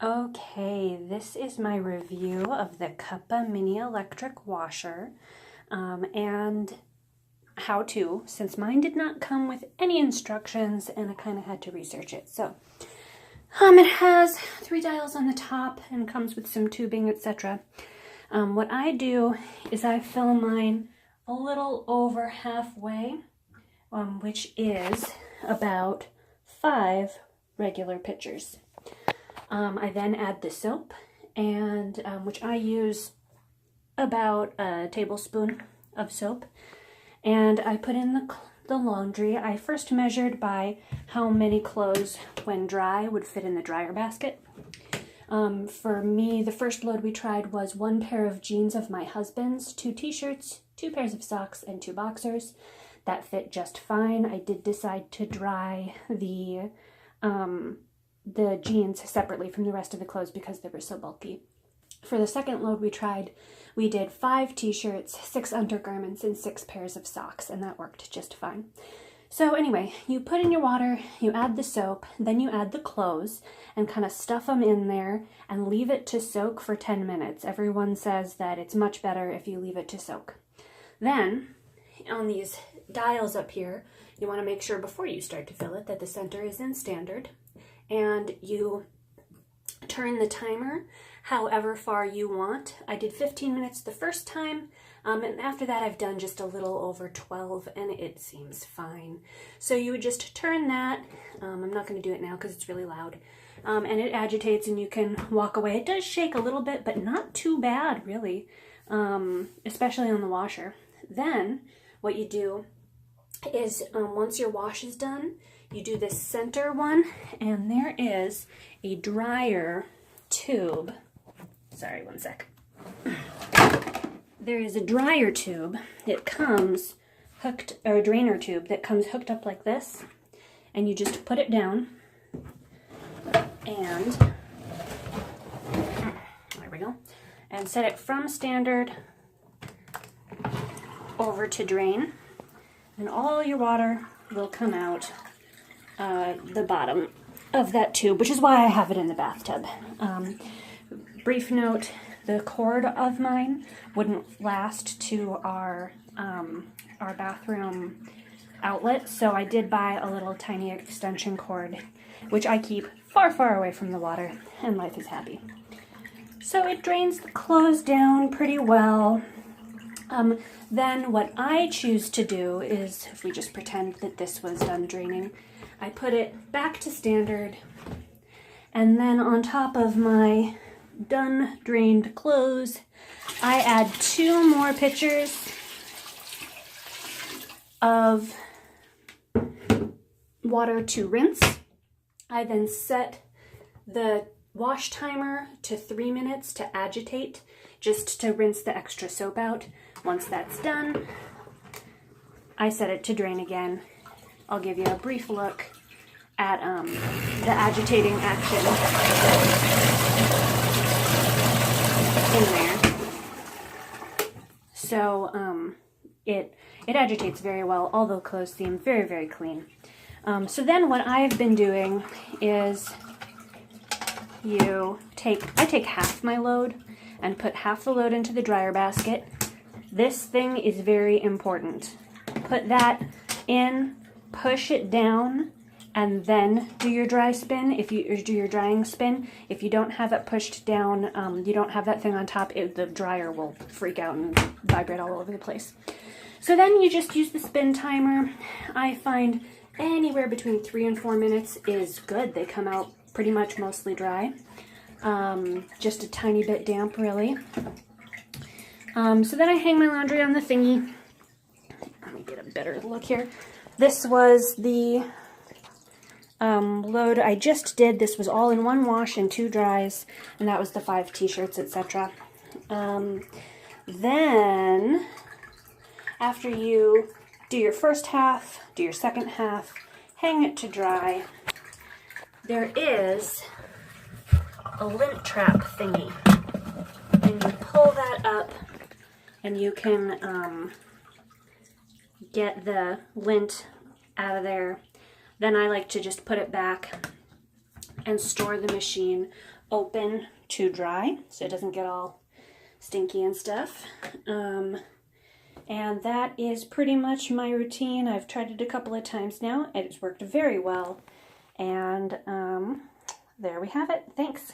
Okay, this is my review of the KUPPET mini electric washer and how to, since mine did not come with any instructions and I kind of had to research it. So it has 3 dials on the top and comes with some tubing, etc. What I do is I fill mine a little over halfway, which is about 5 regular pitchers. I then add the soap, and which I use about a tablespoon of soap, and I put in the laundry. I first measured by how many clothes when dry would fit in the dryer basket. For me, the first load we tried was 1 pair of jeans of my husband's, 2 t-shirts, 2 pairs of socks, and 2 boxers. That fit just fine. I did decide to dry the jeans separately from the rest of the clothes because they were so bulky. For the second load we did 5 t-shirts, 6 undergarments, and 6 pairs of socks, and that worked just fine. So anyway, you put in your water, you add the soap, then you add the clothes and kind of stuff them in there and leave it to soak for 10 minutes. Everyone says that it's much better if you leave it to soak. Then, on these dials up here, you want to make sure before you start to fill it that the center is in standard, and you turn the timer however far you want. I did 15 minutes the first time, and after that I've done just a little over 12, and it seems fine. So you would just turn that. I'm not going to do it now because it's really loud, and it agitates and you can walk away. It does shake a little bit, but not too bad really, especially on the washer. Then what you do is once your wash is done, you do this center one, and there is a dryer tube. Sorry, one sec. There is a dryer tube. It comes hooked, or a drainer tube that comes hooked up like this, and you just put it down, and there we go, and set it from standard over to drain, and all your water will come out the bottom of that tube, which is why I have it in the bathtub. Brief note, the cord of mine wouldn't last to our bathroom outlet, so I did buy a little tiny extension cord, which I keep far, far away from the water, and life is happy. So it drains the clothes down pretty well. Then what I choose to do is, if we just pretend that this was done draining, I put it back to standard, and then on top of my done drained clothes, I add 2 more pitchers of water to rinse. I then set the wash timer to 3 minutes to agitate, just to rinse the extra soap out. Once that's done, I set it to drain again. I'll give you a brief look at the agitating action in there. So it agitates very well, although clothes seem very, very clean. So then what I've been doing is I take half my load and put half the load into the dryer basket. This thing is very important. Put that in, push it down, and then do your drying spin. If you don't have it pushed down, you don't have that thing on top, the dryer will freak out and vibrate all over the place. So then you just use the spin timer. I find anywhere between 3 and 4 minutes is good. They come out pretty much mostly dry. Just a tiny bit damp, really. So then I hang my laundry on the thingy. Let me get a better look here. This was the load I just did. This was all in 1 wash and 2 dries, and that was the 5 t-shirts, etc. Then, after you do your first half, do your second half, hang it to dry, there is a lint trap thingy, and you pull that up, and you can get the lint out of there. Then I like to just put it back and store the machine open to dry so it doesn't get all stinky and stuff. And that is pretty much my routine. I've tried it a couple of times now. It's worked very well. And there we have it. Thanks.